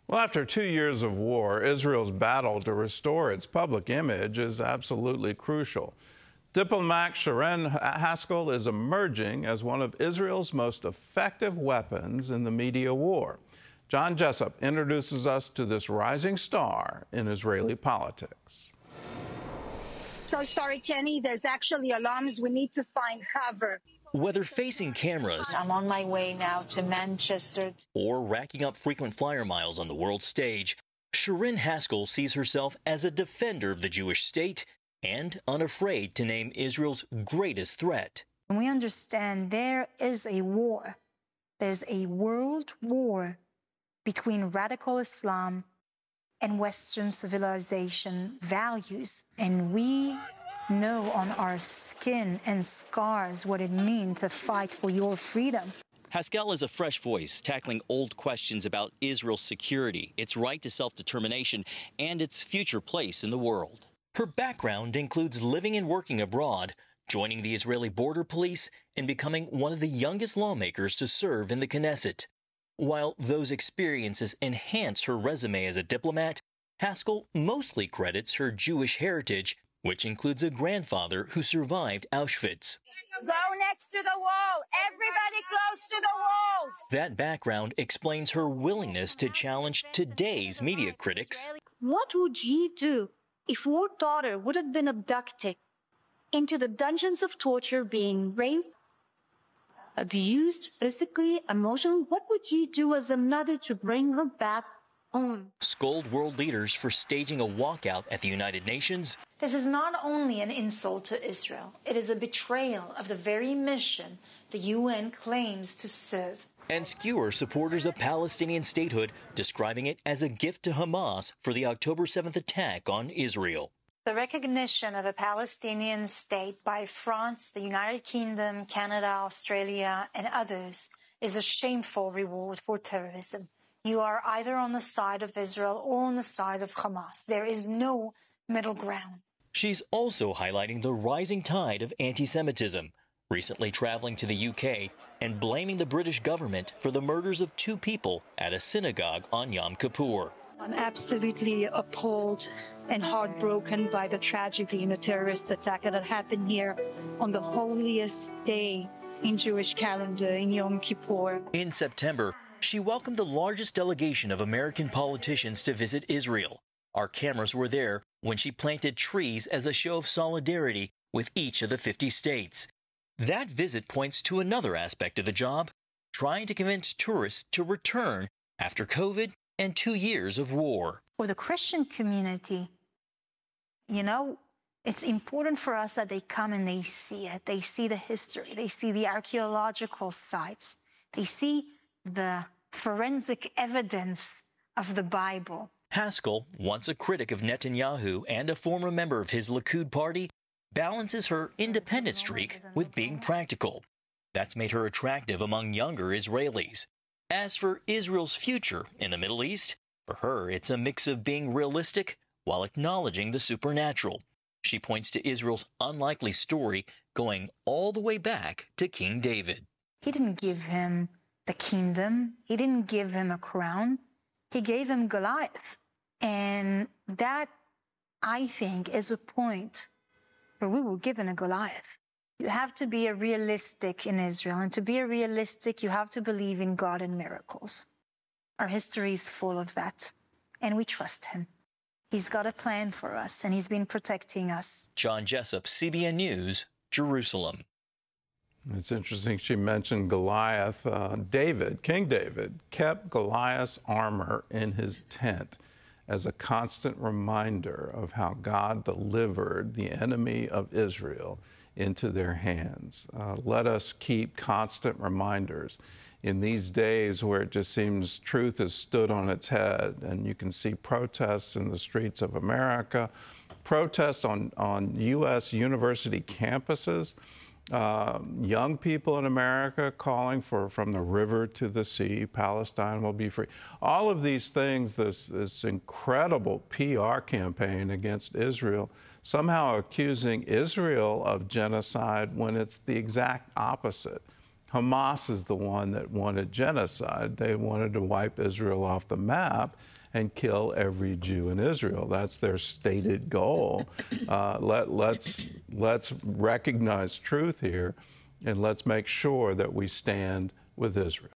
Well, after 2 years of war, Israel's battle to restore its public image is absolutely crucial. Diplomat Sharren Haskel is emerging as one of Israel's most effective weapons in the media war. John Jessup introduces us to this rising star in Israeli politics. So sorry, Kenny, there's actually alarms. We need to find cover. Whether facing cameras, I'm on my way now to Manchester, or racking up frequent flyer miles on the world stage, Sharren Haskel sees herself as a defender of the Jewish state and unafraid to name Israel's greatest threat. We understand there is a war. There's a world war between radical Islam and Western civilization values, and we know on our skin and scars what it means to fight for your freedom. Haskel is a fresh voice tackling old questions about Israel's security, its right to self-determination, and its future place in the world. Her background includes living and working abroad, joining the Israeli border police, and becoming one of the youngest lawmakers to serve in the Knesset. While those experiences enhance her resume as a diplomat, Haskel mostly credits her Jewish heritage, which includes a grandfather who survived Auschwitz. go next to the wall. Everybody close to the walls. That background explains her willingness to challenge today's media critics. What would you do if your daughter would have been abducted into the dungeons of torture, being raped, abused physically, emotionally? What would you do as a mother to bring her back home? Scold world leaders for staging a walkout at the United Nations. This is not only an insult to Israel, it is a betrayal of the very mission the UN claims to serve. And skewer supporters of Palestinian statehood, describing it as a gift to Hamas for the October 7th attack on Israel. The recognition of a Palestinian state by France, the United Kingdom, Canada, Australia, and others is a shameful reward for terrorism. You are either on the side of Israel or on the side of Hamas. There is no middle ground. She's also highlighting the rising tide of anti-Semitism, recently traveling to the UK and blaming the British government for the murders of 2 people at a synagogue on Yom Kippur. I'm absolutely appalled and heartbroken by the tragedy and the terrorist attack that happened here on the holiest day in Jewish calendar, in Yom Kippur. In September, she welcomed the largest delegation of American politicians to visit Israel. Our cameras were there when she planted trees as a show of solidarity with each of the 50 states. That visit points to another aspect of the job, trying to convince tourists to return after COVID and 2 years of war. For the Christian community, it's important for us that they come and they see it. They see the history. They see the archaeological sites. They see the forensic evidence of the Bible. Haskel, once a critic of Netanyahu and a former member of his Likud party, balances her independent streak with being practical. That's made her attractive among younger Israelis. As for Israel's future in the Middle East, for her it's a mix of being realistic while acknowledging the supernatural. She points to Israel's unlikely story going all the way back to King David. He didn't give him the kingdom. He didn't give him a crown. He gave him Goliath. And that, I think, is a point where we were given a Goliath. You have to be a realistic in Israel. And to be a realistic, you have to believe in God and miracles. Our history is full of that. And we trust him. He's got a plan for us, and he's been protecting us. John Jessup, CBN News, Jerusalem. It's interesting she mentioned Goliath. King David, kept Goliath's armor in his tent as a constant reminder of how God delivered the enemy of Israel into their hands. Let us keep constant reminders in these days where it just seems truth has stood on its head, and you can see protests in the streets of America, protests on U.S. university campuses, young people in America calling for from the river to the sea, Palestine will be free. All of these things, this incredible PR campaign against Israel, somehow accusing Israel of genocide when it's the exact opposite. Hamas is the one that wanted genocide. They wanted to wipe Israel off the map and kill every Jew in Israel. That's their stated goal. Let's recognize truth here, and let's make sure that we stand with Israel.